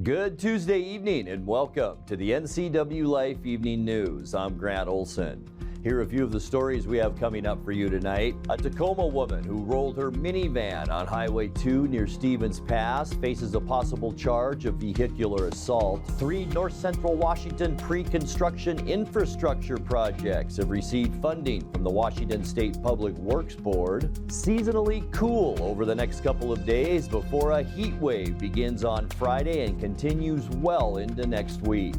Good Tuesday evening and welcome to the NCWLIFE Evening News. I'm Grant Olson. Here are a few of the stories we have coming up for you tonight. A Tacoma woman who rolled her minivan on Highway 2 near Stevens Pass faces a possible charge of vehicular assault. 3 North Central Washington pre-construction infrastructure projects have received funding from the Washington State Public Works Board. Seasonally cool over the next couple of days before a heat wave begins on Friday and continues well into next week.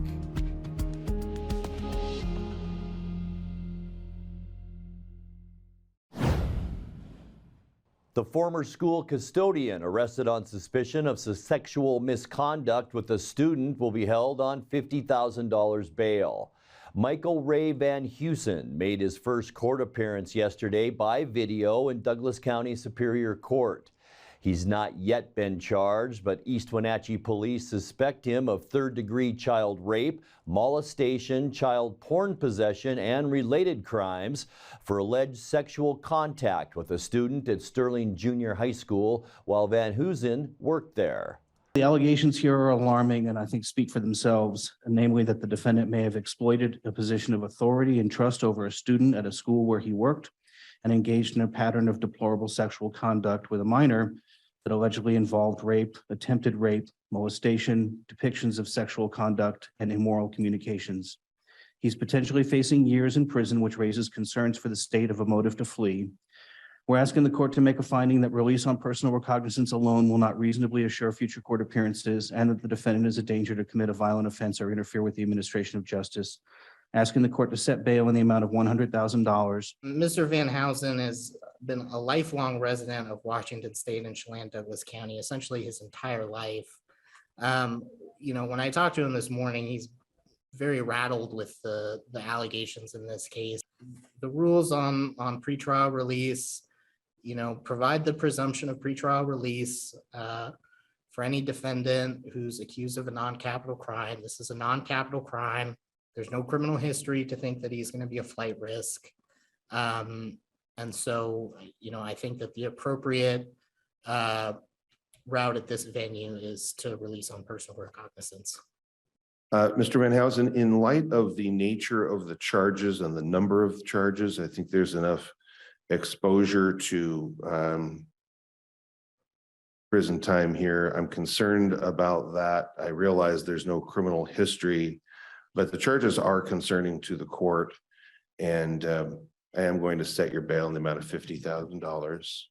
The former school custodian arrested on suspicion of sexual misconduct with a student will be held on $50,000 bail. Michael Ray Van Heusen made his first court appearance yesterday by video in Douglas County Superior Court. He's not yet been charged, but East Wenatchee police suspect him of third-degree child rape, molestation, child porn possession, and related crimes for alleged sexual contact with a student at Sterling Junior High School while Van Heusen worked there. The allegations here are alarming and I think speak for themselves, namely that the defendant may have exploited a position of authority and trust over a student at a school where he worked and engaged in a pattern of deplorable sexual conduct with a minor that allegedly involved rape, attempted rape, molestation, depictions of sexual conduct, and immoral communications. He's potentially facing years in prison, which raises concerns for the state of a motive to flee. We're asking the court to make a finding that release on personal recognizance alone will not reasonably assure future court appearances and that the defendant is a danger to commit a violent offense or interfere with the administration of justice. Asking the court to set bail in the amount of $100,000. Mr. Van Heusen has been a lifelong resident of Washington State and Chelan, Douglas County, essentially his entire life. When I talked to him this morning, he's very rattled with the allegations in this case. The rules on pretrial release, provide the presumption of pretrial release for any defendant who's accused of a non-capital crime. This is a non-capital crime. There's no criminal history to think that he's going to be a flight risk. And so, I think that the appropriate route at this venue is to release on personal recognizance. Mr. Van Heusen, in light of the nature of the charges and the number of charges, I think there's enough exposure to prison time here. I'm concerned about that. I realize there's no criminal history, but the charges are concerning to the court, and I am going to set your bail in the amount of $50,000.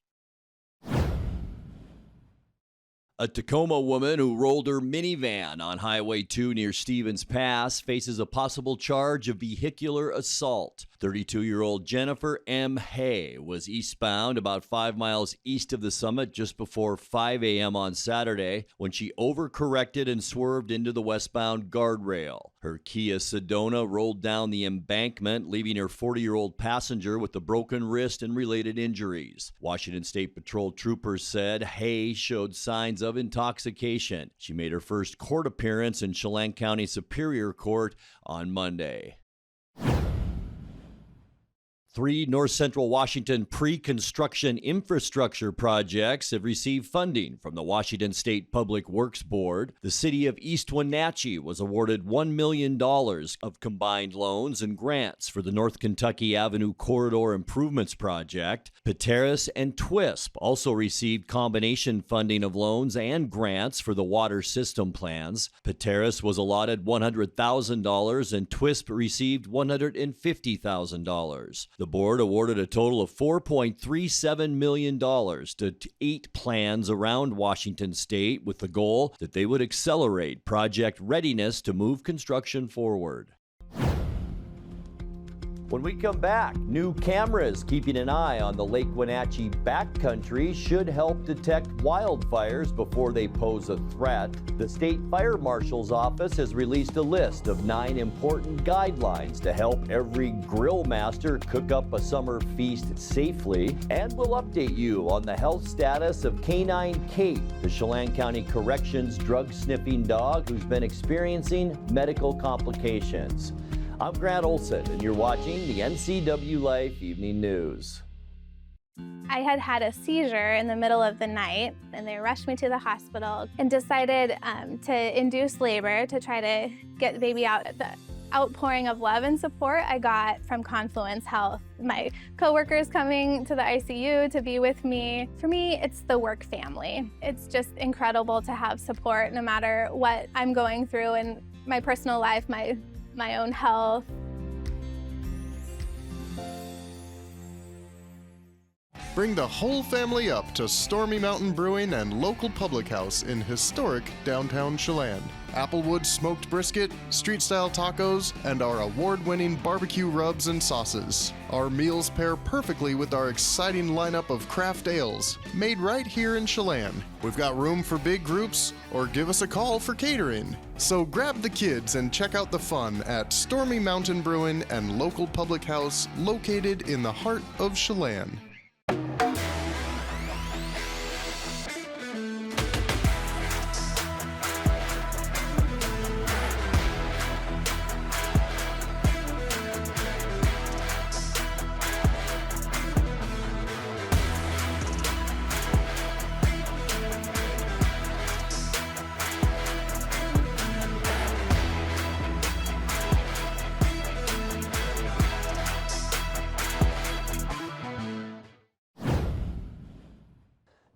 A Tacoma woman who rolled her minivan on Highway 2 near Stevens Pass faces a possible charge of vehicular assault. 32-year-old Jennifer M. Hay was eastbound about 5 miles east of the summit just before 5 a.m. on Saturday when she overcorrected and swerved into the westbound guardrail. Her Kia Sedona rolled down the embankment, leaving her 40-year-old passenger with a broken wrist and related injuries. Washington State Patrol troopers said Hay showed signs of intoxication. She made her first court appearance in Chelan County Superior Court on Monday. 3 North Central Washington pre-construction infrastructure projects have received funding from the Washington State Public Works Board. The city of East Wenatchee was awarded $1 million of combined loans and grants for the North Kentucky Avenue Corridor Improvements Project. Pateros and TWISP also received combination funding of loans and grants for the water system plans. Pateros was allotted $100,000 and TWISP received $150,000. The board awarded a total of $4.37 million to 8 plans around Washington State with the goal that they would accelerate project readiness to move construction forward. When we come back, new cameras keeping an eye on the Lake Wenatchee backcountry should help detect wildfires before they pose a threat. The State Fire Marshal's office has released a list of 9 important guidelines to help every grill master cook up a summer feast safely. And we'll update you on the health status of canine Kait, the Chelan County Corrections drug-sniffing dog who's been experiencing medical complications. I'm Grant Olson, and you're watching the NCWLIFE Evening News. I had had a seizure in the middle of the night, and they rushed me to the hospital and decided to induce labor to try to get the baby out. The outpouring of love and support I got from Confluence Health. My coworkers coming to the ICU to be with me. For me, it's the work family. It's just incredible to have support no matter what I'm going through in my personal life, my own health. Bring the whole family up to Stormy Mountain Brewing and local public house in historic downtown Chelan. Applewood smoked brisket, street-style tacos, and our award-winning barbecue rubs and sauces. Our meals pair perfectly with our exciting lineup of craft ales, made right here in Chelan. We've got room for big groups, or give us a call for catering. So grab the kids and check out the fun at Stormy Mountain Brewing and local public house located in the heart of Chelan.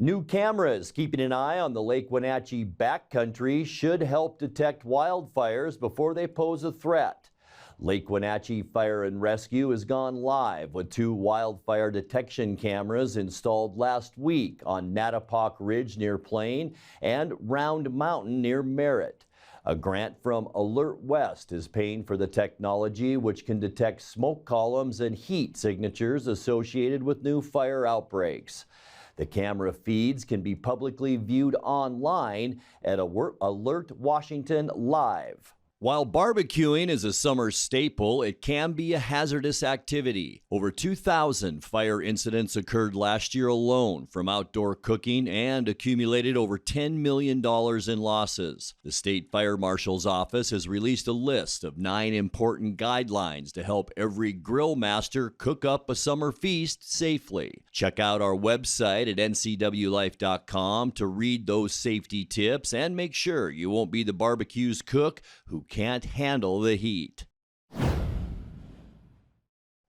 New cameras keeping an eye on the Lake Wenatchee backcountry should help detect wildfires before they pose a threat. Lake Wenatchee Fire and Rescue has gone live with 2 wildfire detection cameras installed last week on Natapoc Ridge near Plain and Round Mountain near Merritt. A grant from Alert West is paying for the technology, which can detect smoke columns and heat signatures associated with new fire outbreaks. The camera feeds can be publicly viewed online at Alert Washington Live. While barbecuing is a summer staple, it can be a hazardous activity. Over 2,000 fire incidents occurred last year alone from outdoor cooking and accumulated over $10 million in losses. The State Fire Marshal's office has released a list of 9 important guidelines to help every grill master cook up a summer feast safely. Check out our website at NCWLIFE.com to read those safety tips and make sure you won't be the barbecue's cook who can't handle the heat.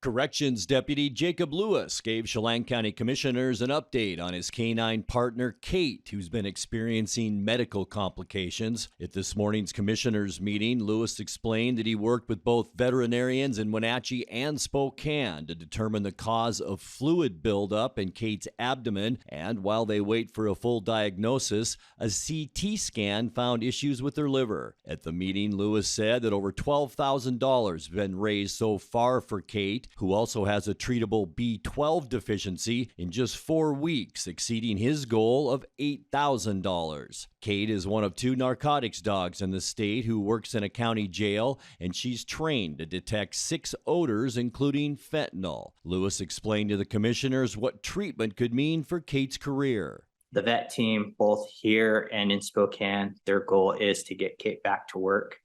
Corrections Deputy Jacob Lewis gave Chelan County Commissioners an update on his canine partner, Kait, who's been experiencing medical complications. At this morning's Commissioners meeting, Lewis explained that he worked with both veterinarians in Wenatchee and Spokane to determine the cause of fluid buildup in Kait's abdomen, and while they wait for a full diagnosis, a CT scan found issues with her liver. At the meeting, Lewis said that over $12,000 has been raised so far for Kait, who also has a treatable B12 deficiency, in just 4 weeks, exceeding his goal of $8,000. Kait is one of 2 narcotics dogs in the state who works in a county jail, and she's trained to detect 6 odors, including fentanyl. Lewis explained to the commissioners what treatment could mean for Kait's career. The vet team, both here and in Spokane, their goal is to get Kait back to work.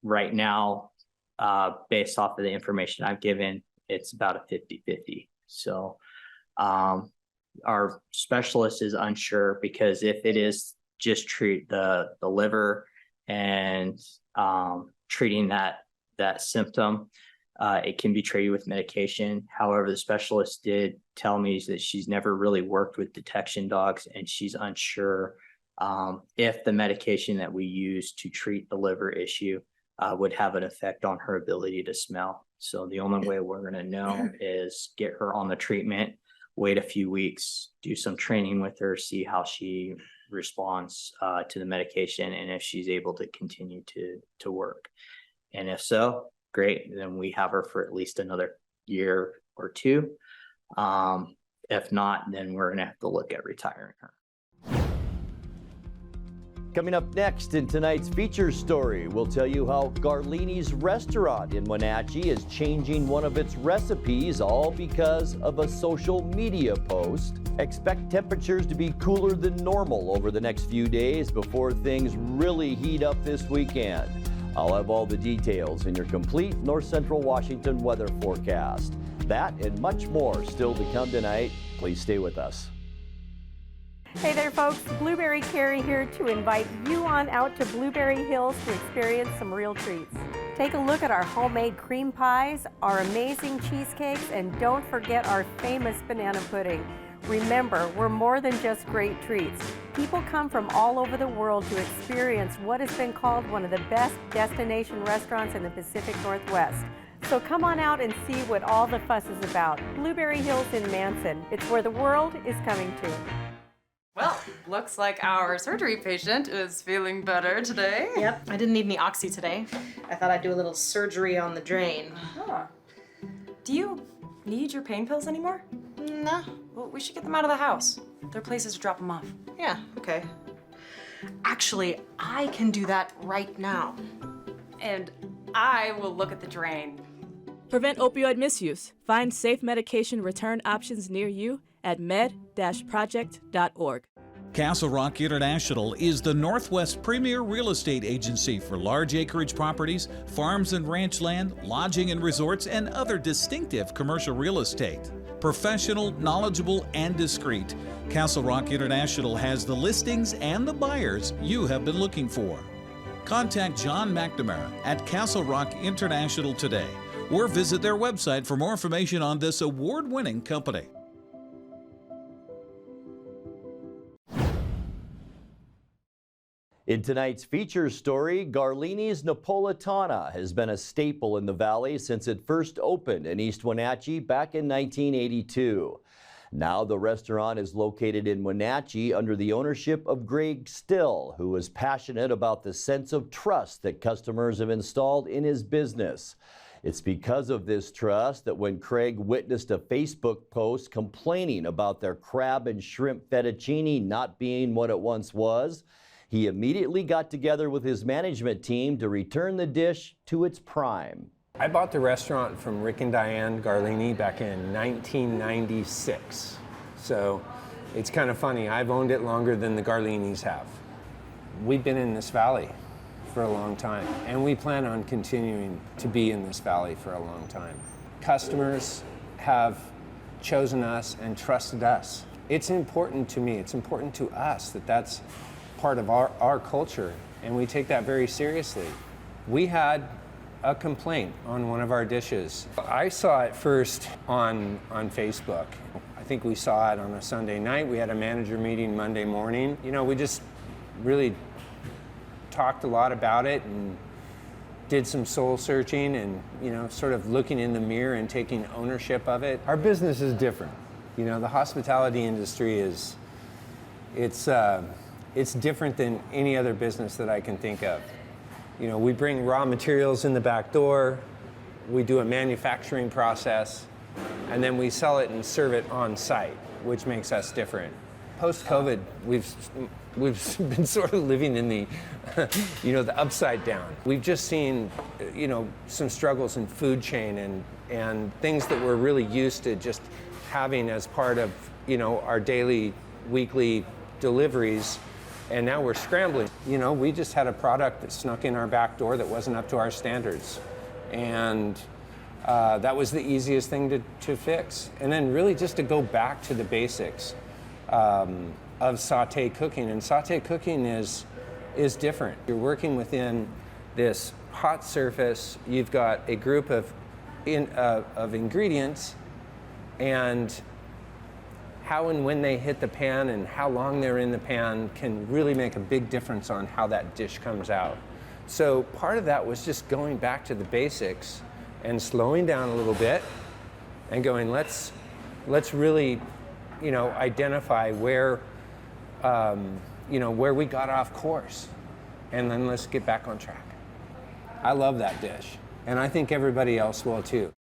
Right now, based off of the information I've given, it's about a 50-50. So our specialist is unsure, because if it is just treat the liver and treating that symptom, it can be treated with medication. However, the specialist did tell me that she's never really worked with detection dogs, and she's unsure if the medication that we use to treat the liver issue would have an effect on her ability to smell. So the only way we're going to know is get her on the treatment, wait a few weeks, do some training with her, see how she responds to the medication, and if she's able to continue to work. And if so, great, then we have her for at least another year or 2. If not, then we're going to have to look at retiring her. Coming up next in tonight's feature story, we'll tell you how Garlini's restaurant in Wenatchee is changing one of its recipes, all because of a social media post. Expect temperatures to be cooler than normal over the next few days before things really heat up this weekend. I'll have all the details in your complete North Central Washington weather forecast. That and much more still to come tonight. Please stay with us. Hey there folks, Blueberry Carrie here to invite you on out to Blueberry Hills to experience some real treats. Take a look at our homemade cream pies, our amazing cheesecakes, and don't forget our famous banana pudding. Remember, we're more than just great treats. People come from all over the world to experience what has been called one of the best destination restaurants in the Pacific Northwest. So come on out and see what all the fuss is about. Blueberry Hills in Manson. It's where the world is coming to. Well, looks like our surgery patient is feeling better today. Yep, I didn't need any oxy today. I thought I'd do a little surgery on the drain. Huh. Do you need your pain pills anymore? No. Well, we should get them out of the house. There are places to drop them off. Yeah, okay. Actually, I can do that right now. And I will look at the drain. Prevent opioid misuse. Find safe medication return options near you at med-project.org. Castle Rock International is the Northwest premier real estate agency for large acreage properties, farms and ranch land, lodging and resorts, and other distinctive commercial real estate. Professional, knowledgeable, and discreet, Castle Rock International has the listings and the buyers you have been looking for. Contact John McNamara at Castle Rock International today, or visit their website for more information on this award-winning company. In tonight's feature story, Garlini's Napolitana has been a staple in the valley since it first opened in East Wenatchee back in 1982. Now the restaurant is located in Wenatchee under the ownership of Greg Still, who is passionate about the sense of trust that customers have installed in his business. It's because of this trust that when Craig witnessed a Facebook post complaining about their crab and shrimp fettuccine not being what it once was, he immediately got together with his management team to return the dish to its prime. I bought the restaurant from Rick and Diane Garlini back in 1996. So it's kind of funny, I've owned it longer than the Garlinis have. We've been in this valley for a long time, and we plan on continuing to be in this valley for a long time. Customers have chosen us and trusted us. It's important to me, it's important to us that that's part of our culture, and we take that very seriously. We had a complaint on one of our dishes. I saw it first on Facebook. I think we saw it on a Sunday night. We had a manager meeting Monday morning. You know, we just really talked a lot about it and did some soul searching and, you know, sort of looking in the mirror and taking ownership of it. Our business is different. You know, the hospitality industry is, it's different than any other business that I can think of. You know, we bring raw materials in the back door, we do a manufacturing process, and then we sell it and serve it on site, which makes us different. Post-COVID, we've been sort of living in the, you know, the upside down. We've just seen, you know, some struggles in food chain and things that we're really used to just having as part of, you know, our daily, weekly deliveries. And now we're scrambling. You know, we just had a product that snuck in our back door that wasn't up to our standards. And that was the easiest thing to fix. And then really just to go back to the basics of sauté cooking. And sauté cooking is different. You're working within this hot surface. You've got a group of ingredients, and how and when they hit the pan and how long they're in the pan can really make a big difference on how that dish comes out. So part of that was just going back to the basics and slowing down a little bit and going, let's really, you know, identify where, you know, where we got off course, and then let's get back on track. I love that dish, and I think everybody else will too.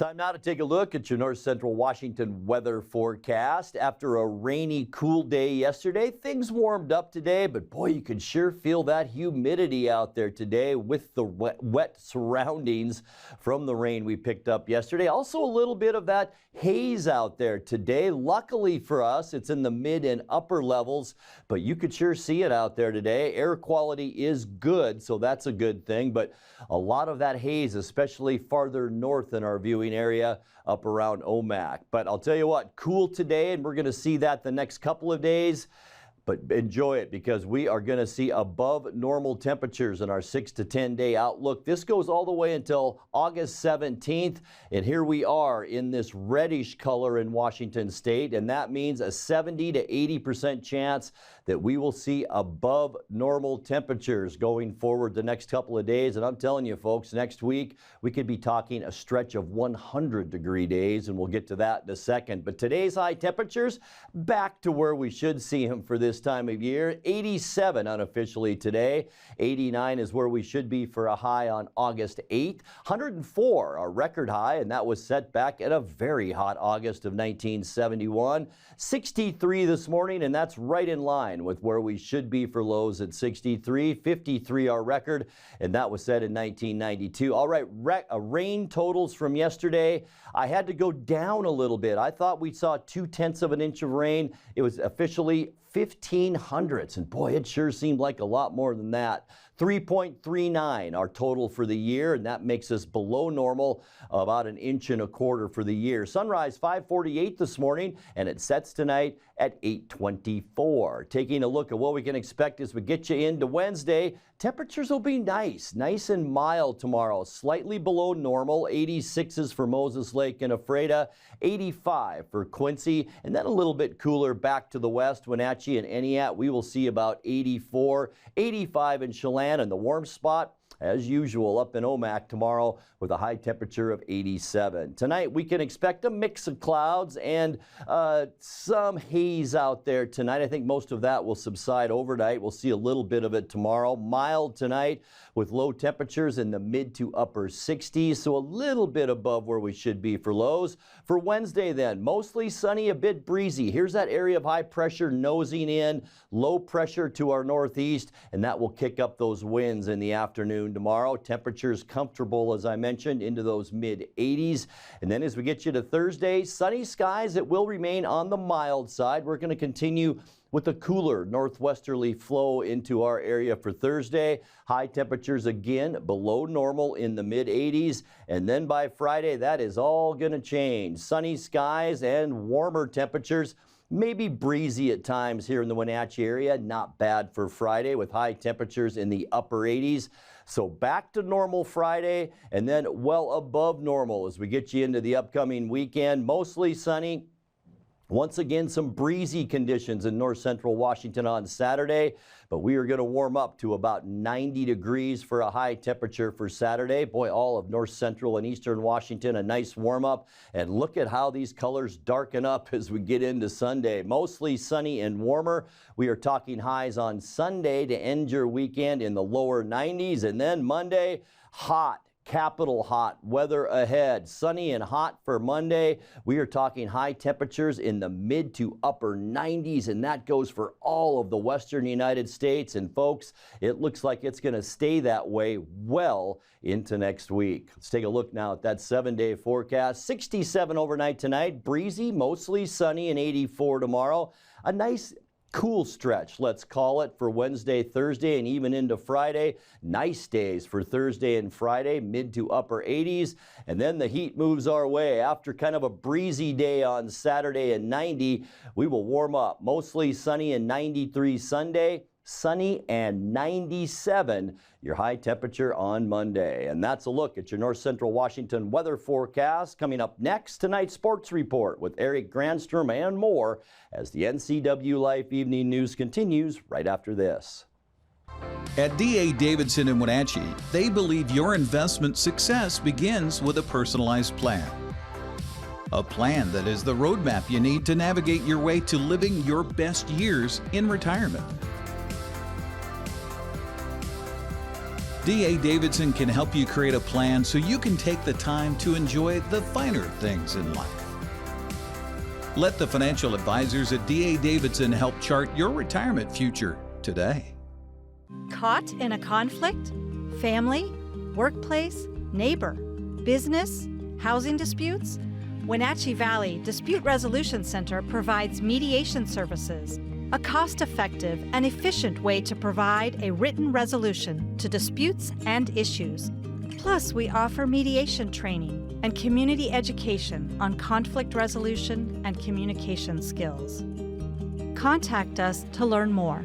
Time now to take a look at your North Central Washington weather forecast. After a rainy, cool day yesterday, things warmed up today, but boy, you can sure feel that humidity out there today with the wet surroundings from the rain we picked up yesterday. Also a little bit of that haze out there today. Luckily for us, it's in the mid and upper levels, but you could sure see it out there today. Air quality is good, so that's a good thing, but a lot of that haze, especially farther north in our viewing area up around Omak. But I'll tell you what, cool today, and we're going to see that the next couple of days. But enjoy it because we are going to see above normal temperatures in our 6 to 10 day outlook. This goes all the way until August 17th. And here we are in this reddish color in Washington State. And that means a 70 to 80% chance that we will see above normal temperatures going forward the next couple of days. And I'm telling you, folks, next week we could be talking a stretch of 100-degree days, and we'll get to that in a second. But today's high temperatures back to where we should see them for this time of year. 87 unofficially today. 89 is where we should be for a high on August 8th. 104, a record high, and that was set back at a very hot August of 1971. 63 this morning, and that's right in line with where we should be for lows at 63. 53 our record, and that was set in 1992. All right, rain totals from yesterday. I had to go down a little bit. I thought we saw 0.2 of an inch of rain. It was officially 1,500ths, and boy, it sure seemed like a lot more than that. 3.39 our total for the year, and that makes us below normal, about 1.25 inches for the year. Sunrise 5:48 this morning, and it sets tonight at 8:24. Taking a look at what we can expect as we get you into Wednesday, temperatures will be nice and mild tomorrow, slightly below normal. 86s for Moses Lake and Ephrata, 85 for Quincy, and then a little bit cooler back to the west. Wenatchee and Entiat, we will see about 84, 85 in Chelan, and the warm spot, as usual, up in Omak tomorrow with a high temperature of 87. Tonight, we can expect a mix of clouds and some haze out there tonight. I think most of that will subside overnight. We'll see a little bit of it tomorrow. Mild tonight with low temperatures in the mid to upper 60s, so a little bit above where we should be for lows. For Wednesday then, mostly sunny, a bit breezy. Here's that area of high pressure nosing in, low pressure to our northeast, and that will kick up those winds in the afternoon tomorrow. Temperatures comfortable, as I mentioned, into those mid 80s. And then as we get you to Thursday, sunny skies. It will remain on the mild side. We're going to continue with a cooler northwesterly flow into our area for Thursday. High temperatures again below normal in the mid 80s. And then by Friday, that is all going to change. Sunny skies and warmer temperatures. Maybe breezy at times here in the Wenatchee area. Not bad for Friday with high temperatures in the upper 80s. So back to normal Friday, and then well above normal as we get you into the upcoming weekend. Mostly sunny. Once again, some breezy conditions in north central Washington on Saturday, but we are going to warm up to about 90 degrees for a high temperature for Saturday. Boy, all of north central and eastern Washington, a nice warm up. And look at how these colors darken up as we get into Sunday. Mostly sunny and warmer. We are talking highs on Sunday to end your weekend in the lower 90s. And then Monday, hot. Capital hot weather ahead. Sunny and hot for Monday. We are talking high temperatures in the mid to upper 90s, and that goes for all of the western United States. And folks, it looks like it's going to stay that way well into next week. Let's take a look now at that 7-day forecast. 67 overnight tonight, breezy, mostly sunny, and 84 tomorrow. A nice cool stretch, let's call it, for Wednesday, Thursday, and even into Friday. Nice days for Thursday and Friday, mid to upper 80s. And then the heat moves our way. After kind of a breezy day on Saturday and 90, we will warm up. Mostly sunny and 93 Sunday. Sunny and 97, your high temperature on Monday. And that's a look at your north central Washington weather forecast. Coming up next, tonight's sports report with Eric Granstrom and more as the NCWLIFE Evening News continues right after this. At D.A. Davidson in Wenatchee, they believe your investment success begins with a personalized plan. A plan that is the roadmap you need to navigate your way to living your best years in retirement. D.A. Davidson can help you create a plan so you can take the time to enjoy the finer things in life. Let the financial advisors at D.A. Davidson help chart your retirement future today. Caught in a conflict? Family? Workplace? Neighbor? Business? Housing disputes? Wenatchee Valley Dispute Resolution Center provides mediation services, a cost-effective and efficient way to provide a written resolution to disputes and issues. Plus, we offer mediation training and community education on conflict resolution and communication skills. Contact us to learn more.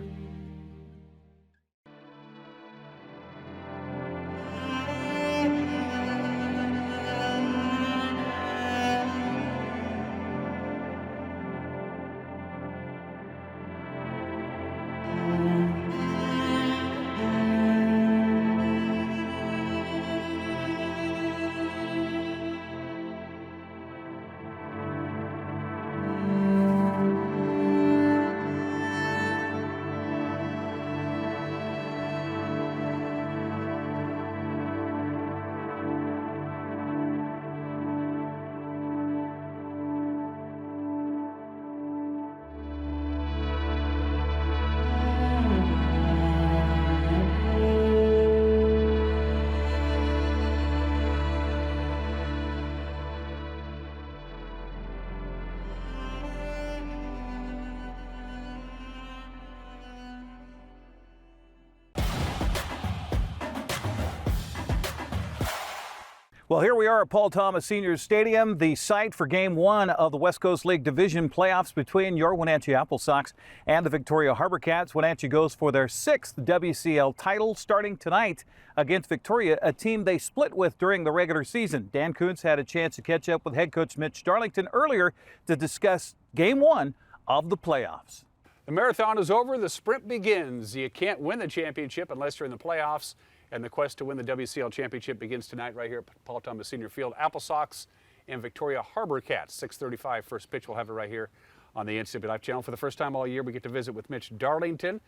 Well, here we are at Paul Thomas Senior Stadium, the site for Game 1 of the West Coast League Division playoffs between your Wenatchee Apple Sox and the Victoria Harbor Cats. Wenatchee goes for their 6th WCL title starting tonight against Victoria, a team they split with during the regular season. Dan Kuntz had a chance to catch up with head coach Mitch Darlington earlier to discuss Game 1 of the playoffs. The marathon is over, the sprint begins. You can't win the championship unless you're in the playoffs. And the quest to win the WCL championship begins tonight right here at Paul Thomas Senior Field. Apple Sox and Victoria Harbor Cats, 6:35 first pitch. We'll have it right here on the NCWLIFE channel. For the first time all year, we get to visit with Mitch Darlington.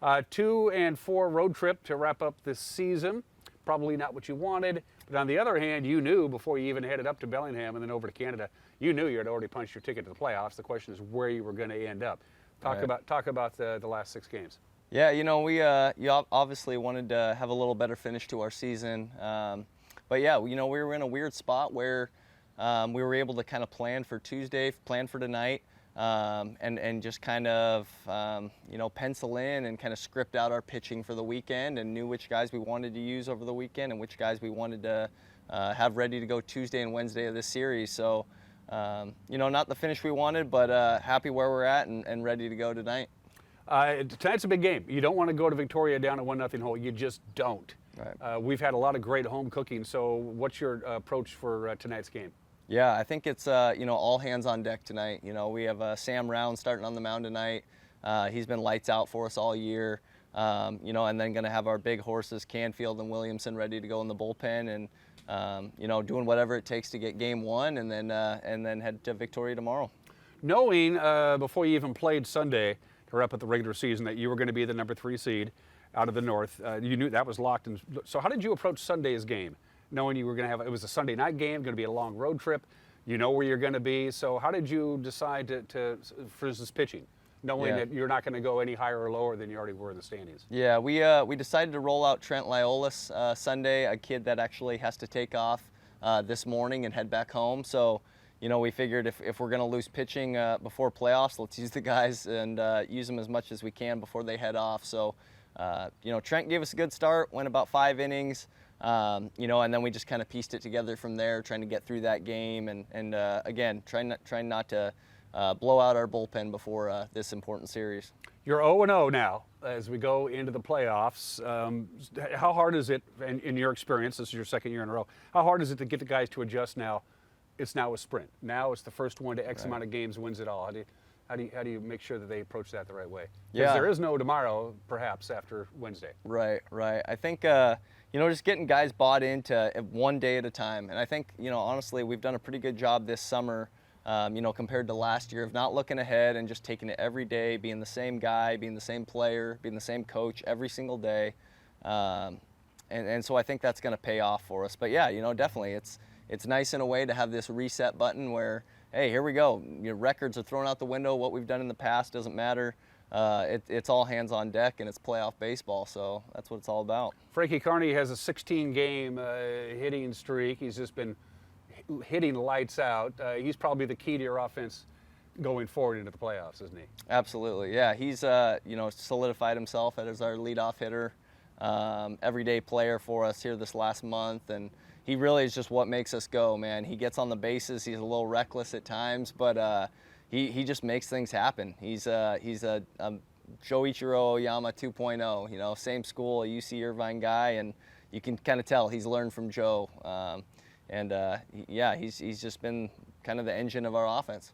2-4 road trip to wrap up this season. Probably not what you wanted, but on the other hand, you knew before you even headed up to Bellingham and then over to Canada, you knew you had already punched your ticket to the playoffs. The question is where you were going to end up. Talk about the last 6 games. Yeah, you know, you obviously wanted to have a little better finish to our season. But yeah, you know, we were in a weird spot where we were able to kind of plan for Tuesday, plan for tonight, and just kind of, you know, pencil in and kind of script out our pitching for the weekend and knew which guys we wanted to use over the weekend and which guys we wanted to have ready to go Tuesday and Wednesday of this series. So, you know, not the finish we wanted, but happy where we're at and ready to go tonight. Tonight's a big game. You don't want to go to Victoria down a 1-0 hole. You just don't. Right. We've had a lot of great home cooking. So what's your approach for tonight's game? Yeah, I think it's, you know, all hands on deck tonight. You know, we have Sam Round starting on the mound tonight. He's been lights out for us all year. You know, and then going to have our big horses, Canfield and Williamson, ready to go in the bullpen and, you know, doing whatever it takes to get Game 1 and then head to Victoria tomorrow. Knowing before you even played Sunday to wrap up the regular season that you were going to be the number 3 seed out of the North, you knew that was locked. And so how did you approach Sunday's game, knowing you were going to have, it was a Sunday night game, going to be a long road trip, you know where you're going to be. So how did you decide for this pitching, knowing that you're not going to go any higher or lower than you already were in the standings? Yeah, we decided to roll out Trent Lyolis Sunday, a kid that actually has to take off this morning and head back home. So, you know, we figured if we're going to lose pitching before playoffs, let's use the guys and use them as much as we can before they head off. So, you know, Trent gave us a good start, went about 5 innings, you know, and then we just kind of pieced it together from there, trying to get through that game and again, trying not to blow out our bullpen before this important series. You're 0-0 now as we go into the playoffs. How hard is it, in your experience, this is your 2nd year in a row, how hard is it to get the guys to adjust now? It's now a sprint. Now it's the first one to X amount of games wins it all. How do you make sure that they approach that the right way? Because there is no tomorrow, perhaps, after Wednesday. Right. I think, you know, just getting guys bought into one day at a time. And I think, you know, honestly, we've done a pretty good job this summer, you know, compared to last year of not looking ahead and just taking it every day, being the same guy, being the same player, being the same coach every single day. And so I think that's going to pay off for us. But yeah, definitely it's nice in a way to have this reset button where, hey, here we go. Your records are thrown out the window. What we've done in the past doesn't matter. It's all hands on deck, and it's playoff baseball. So that's what it's all about. Frankie Carney has a 16-game hitting streak. He's just been hitting lights out. He's probably the key to your offense going forward into the playoffs, isn't he? Absolutely, yeah. He's solidified himself as our leadoff hitter, everyday player for us here this last month, and he really is just what makes us go, man. He gets on the bases. He's a little reckless at times, but he just makes things happen. He's a Joichiro Oyama 2.0. Same school, a UC Irvine guy, and you can kind of tell he's learned from Joe. He's just been kind of the engine of our offense.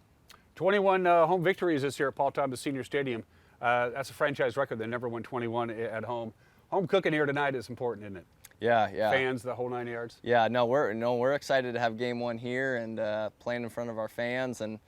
21 home victories this year at Paul Thomas Senior Stadium. That's a franchise record. They never won 21 at home. Home cooking here tonight is important, isn't it? Yeah. Fans, the whole 9 yards. Yeah, we're excited to have game one here and playing in front of our fans, and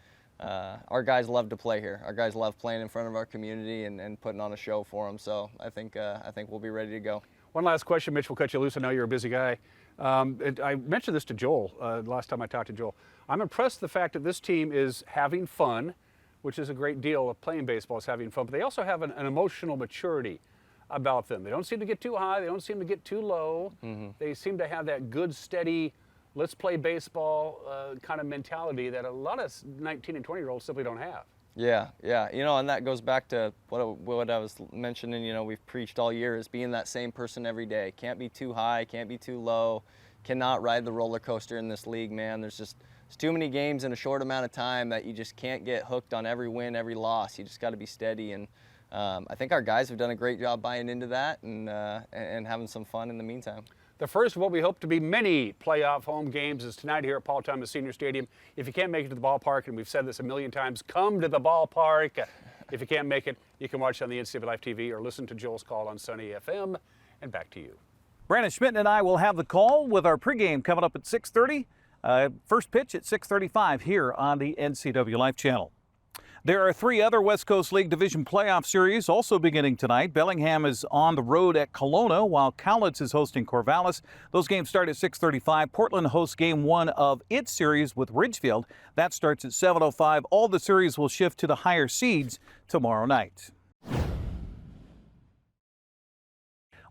our guys love to play here. Our guys love playing in front of our community and putting on a show for them. So I think we'll be ready to go. One last question, Mitch. We'll cut you loose. I know you're a busy guy. I mentioned this to Joel last time I talked to Joel. I'm impressed with the fact that this team is having fun, which is a great deal of playing baseball, is having fun, but they also have an emotional maturity about them. They don't seem to get too high. They don't seem to get too low. Mm-hmm. They seem to have that good, steady, let's play baseball kind of mentality that a lot of 19 and 20-year-olds simply don't have. Yeah. And that goes back to what I was mentioning, we've preached all year is being that same person every day. Can't be too high, can't be too low, cannot ride the roller coaster in this league, man. There's too many games in a short amount of time that you just can't get hooked on every win, every loss. You just got to be steady, and I think our guys have done a great job buying into that and having some fun in the meantime. The first of what we hope to be many playoff home games is tonight here at Paul Thomas Senior Stadium. If you can't make it to the ballpark, and we've said this a million times, come to the ballpark. If you can't make it, you can watch on the NCWLIFE TV or listen to Joel's call on Sunny FM. And back to you. Brandon Schmidt and I will have the call with our pregame coming up at 6:30. First pitch at 6:35 here on the NCWLIFE channel. There are 3 other West Coast League Division playoff series also beginning tonight. Bellingham is on the road at Kelowna, while Cowlitz is hosting Corvallis. Those games start at 6:35. Portland hosts game 1 of its series with Ridgefield. That starts at 7:05. All the series will shift to the higher seeds tomorrow night.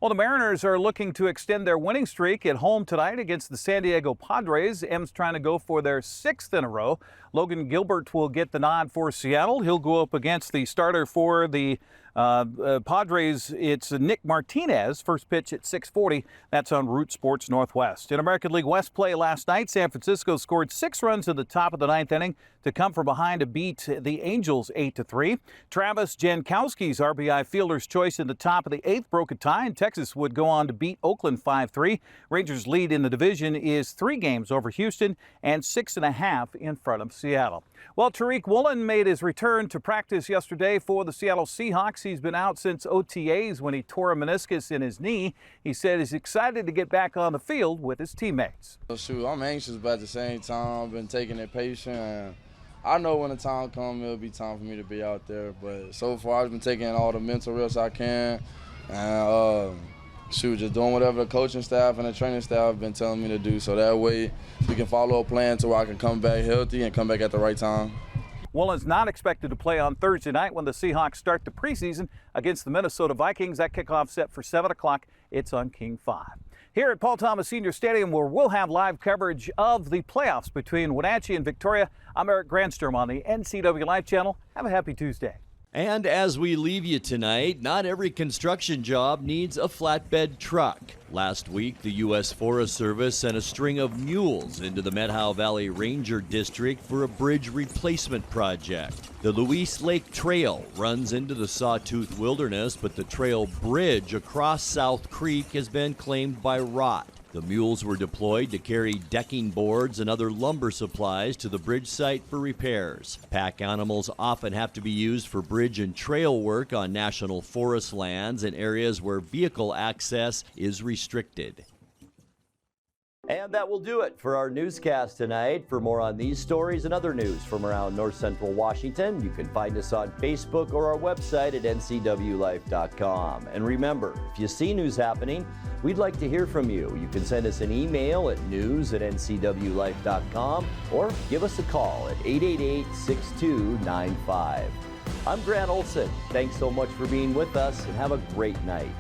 Well, the Mariners are looking to extend their winning streak at home tonight against the San Diego Padres. M's trying to go for their 6th in a row. Logan Gilbert will get the nod for Seattle. He'll go up against the starter for the Padres. It's Nick Martinez. First pitch at 6:40. That's on Root Sports Northwest. In American League West play last night, San Francisco scored 6 runs in the top of the 9th inning to come from behind to beat the Angels 8-3. Travis Jankowski's RBI fielder's choice in the top of the 8th broke a tie, and Texas would go on to beat Oakland 5-3. Rangers' lead in the division is 3 games over Houston and 6.5 in front of Seattle. Well, Tariq Woolen made his return to practice yesterday for the Seattle Seahawks. He's been out since OTAs when he tore a meniscus in his knee. He said he's excited to get back on the field with his teammates. Shoot, I'm anxious, but at the same time, I've been taking it patient. And I know when the time comes, it'll be time for me to be out there. But so far, I've been taking all the mental reps I can. And just doing whatever the coaching staff and the training staff have been telling me to do. So that way, we can follow a plan to where I can come back healthy and come back at the right time. Woolen's not expected to play on Thursday night when the Seahawks start the preseason against the Minnesota Vikings. That kickoff set for 7 o'clock. It's on King 5. Here at Paul Thomas Senior Stadium, where we'll have live coverage of the playoffs between Wenatchee and Victoria, I'm Eric Grandstrom on the NCWLIFE channel. Have a happy Tuesday. And as we leave you tonight, not every construction job needs a flatbed truck. Last week, the U.S. Forest Service sent a string of mules into the Methow Valley Ranger District for a bridge replacement project. The Louise Lake Trail runs into the Sawtooth Wilderness, but the trail bridge across South Creek has been claimed by rot. The mules were deployed to carry decking boards and other lumber supplies to the bridge site for repairs. Pack animals often have to be used for bridge and trail work on national forest lands and areas where vehicle access is restricted. And that will do it for our newscast tonight. For more on these stories and other news from around North Central Washington, you can find us on Facebook or our website at ncwlife.com. And remember, if you see news happening, we'd like to hear from you. You can send us an email at news@ncwlife.com or give us a call at 888-6295. I'm Grant Olson. Thanks so much for being with us and have a great night.